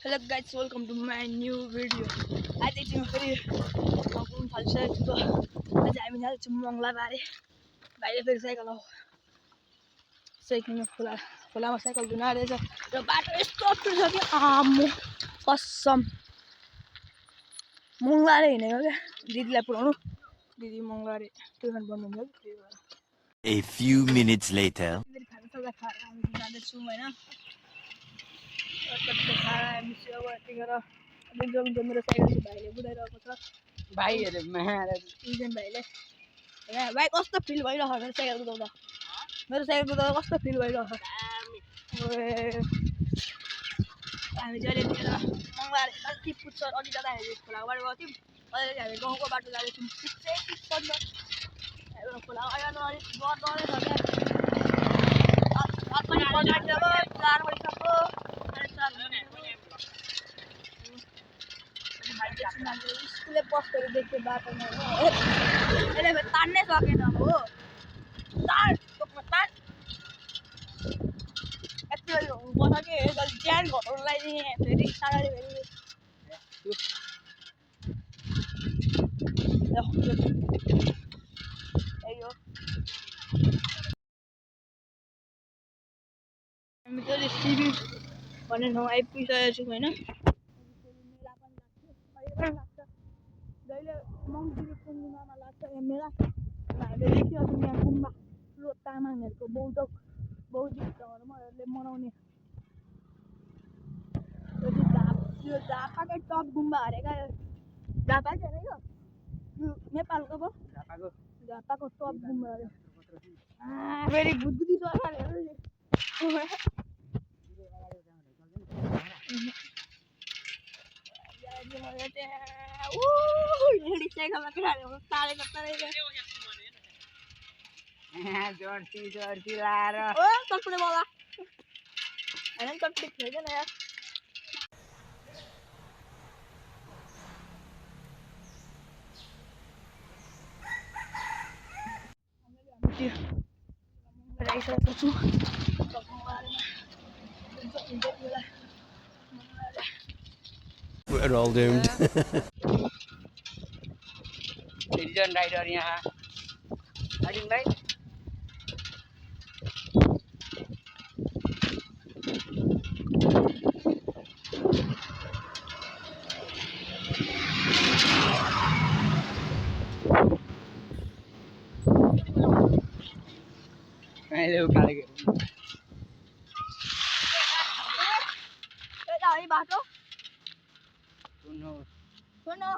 Hello guys, welcome to my new video. आज चाहिँ फेरि घुम्न थालिसकेको छु। आज हामी जान्छौँ मङ्गलाबारी। भाइले फेरि साइकल साइकलमा खोलामा साइकल धुन आएछ र बाटो यस्तो अप्ठ्यारो छ कि आम्मो कसम मङ्गलारे हिँडेको क्या दिदीलाई पुऱ्याउनु। दिदी मङ्गलारे ट्युसन पढ्नुहुन्छ कि त्यही भएर। A few minutes later. खाना खाएर हामी जाँदैछौँ होइन। हामी चाहिँ अब यतिखेर मेरो साइकल भाइले बुझाइरहेको छ। भाइहरू इन्जन भाइले होइन भाइ कस्तो फिल भइरहेको छ साइकल कुदाउँदा? मेरो साइकल कुदाउँदा कस्तो फिल भइरहेको छ? हामी चाहिँ अहिले मङ्गलार अलिक पुग्छ अलिक जाँदाखेरि खोलाको बाटो गएको थियौँ। अहिले हामी गाउँको बाटो जाँदैछौँ। खोला अहिले अलिक डर छ क्या। स्कुलले बसहरू देख्थ्यो बाटोमा अहिले तान्नै सकेन हो। यति हुनुपर्छ कि ज्यान घटाउनुलाई फेरि साह्रै फेरि यही हो। हामी चाहिँ सिबी भन्ने ठाउँ आइपुगिसकेको छौँ होइन। मेला पनि लाग्छ जहिले मङ्सिर पूर्णिमामा लाग्छ यहाँ मेला। हामीले देखिरहेको छौँ यहाँ गुम्बा ठुलो तामाङहरूको बौद्धिस्टहरूले मनाउने यो झापाकै टप गुम्बा हरेका झापा छैन यो नेपालको पो झापाको टप गुम्बा अरे फेरि बुद्धि सरकारहरू जर्सी लाएर चटपटे बोला होइन चटपटे खेल्दैन यार। आइसकेको छु We're all doomed. Citizen rider यहाँ अरिन भाइ अहिले उकालेको बाटो सुन्नु सुन्नु